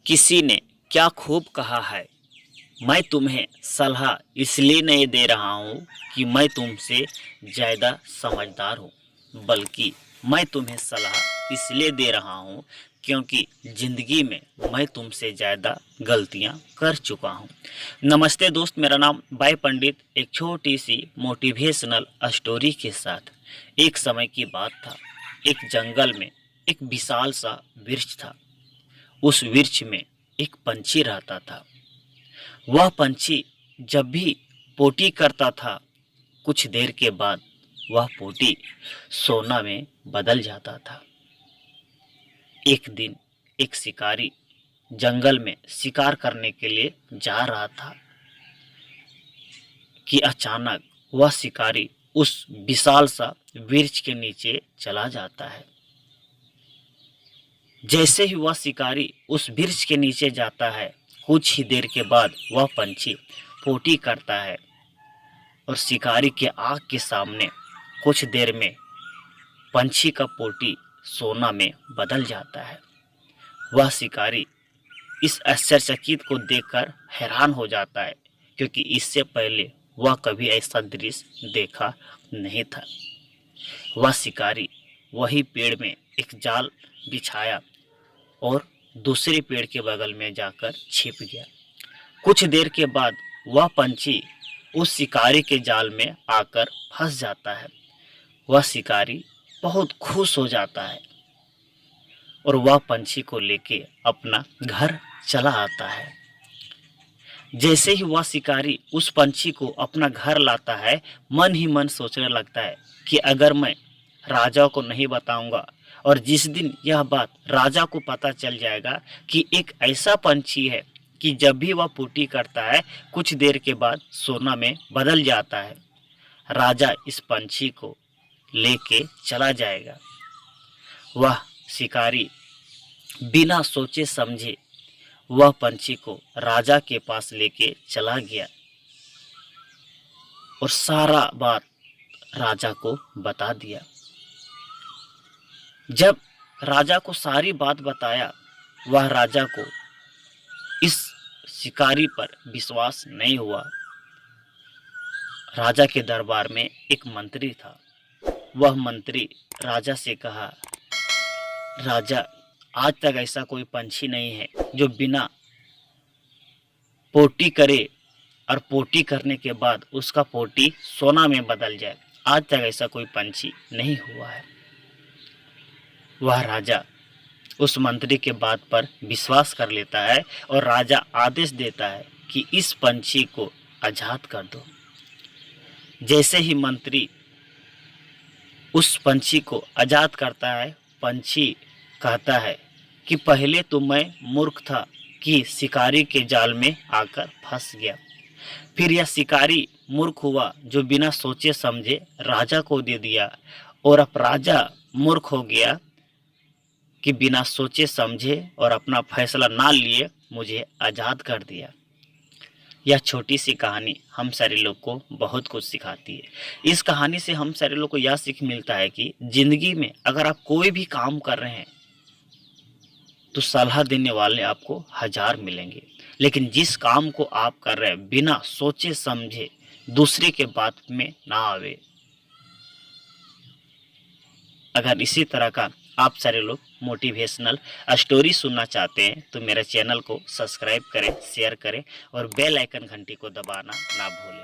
किसी ने क्या खूब कहा है, मैं तुम्हें सलाह इसलिए नहीं दे रहा हूँ कि मैं तुमसे ज़्यादा समझदार हूँ, बल्कि मैं तुम्हें सलाह इसलिए दे रहा हूँ क्योंकि ज़िंदगी में मैं तुमसे ज़्यादा गलतियाँ कर चुका हूँ। नमस्ते दोस्त, मेरा नाम बाय पंडित। एक छोटी सी मोटिवेशनल स्टोरी के साथ। एक समय की बात था, एक जंगल में एक विशाल सा वृक्ष था। उस वृक्ष में एक पंछी रहता था। वह पंछी जब भी पोटी करता था, कुछ देर के बाद वह पोटी सोना में बदल जाता था। एक दिन एक शिकारी जंगल में शिकार करने के लिए जा रहा था कि अचानक वह शिकारी उस विशाल सा वृक्ष के नीचे चला जाता है। जैसे ही वह शिकारी उस वृक्ष के नीचे जाता है, कुछ ही देर के बाद वह पंछी पोटी करता है और शिकारी के आँख के सामने कुछ देर में पंछी का पोटी सोना में बदल जाता है। वह शिकारी इस आश्चर्यचकित को देखकर हैरान हो जाता है, क्योंकि इससे पहले वह कभी ऐसा दृश्य देखा नहीं था। वह शिकारी वही पेड़ में एक जाल बिछाया और दूसरे पेड़ के बगल में जाकर छिप गया। कुछ देर के बाद वह पंछी उस शिकारी के जाल में आकर फंस जाता है। वह शिकारी बहुत खुश हो जाता है और वह पंछी को लेके अपना घर चला आता है। जैसे ही वह शिकारी उस पंछी को अपना घर लाता है, मन ही मन सोचने लगता है कि अगर मैं राजा को नहीं बताऊंगा और जिस दिन यह बात राजा को पता चल जाएगा कि एक ऐसा पंछी है कि जब भी वह पोटी करता है, कुछ देर के बाद सोना में बदल जाता है, राजा इस पंछी को लेके चला जाएगा। वह शिकारी बिना सोचे समझे वह पंछी को राजा के पास लेके चला गया और सारा बात राजा को बता दिया। जब राजा को सारी बात बताया, वह राजा को इस शिकारी पर विश्वास नहीं हुआ। राजा के दरबार में एक मंत्री था। वह मंत्री राजा से कहा, राजा, आज तक ऐसा कोई पंछी नहीं है जो बिना पोटी करे और पोटी करने के बाद उसका पोटी सोना में बदल जाए। आज तक ऐसा कोई पंछी नहीं हुआ है। वह राजा उस मंत्री के बात पर विश्वास कर लेता है और राजा आदेश देता है कि इस पंछी को आजाद कर दो। जैसे ही मंत्री उस पंछी को आजाद करता है, पंछी कहता है कि पहले तो मैं मूर्ख था कि शिकारी के जाल में आकर फंस गया। फिर यह शिकारी मूर्ख हुआ जो बिना सोचे समझे राजा को दे दिया, और अब राजा मूर्ख हो गया कि बिना सोचे समझे और अपना फैसला ना लिए मुझे आज़ाद कर दिया। यह छोटी सी कहानी हम सारे लोग को बहुत कुछ सिखाती है। इस कहानी से हम सारे लोग को यह सीख मिलता है कि जिंदगी में अगर आप कोई भी काम कर रहे हैं तो सलाह देने वाले आपको हजार मिलेंगे, लेकिन जिस काम को आप कर रहे हैं बिना सोचे समझे दूसरे के बात में ना आवे। अगर इसी तरह का आप सारे लोग मोटिवेशनल स्टोरी सुनना चाहते हैं तो मेरे चैनल को सब्सक्राइब करें, शेयर करें और बेल आइकन घंटी को दबाना ना भूलें।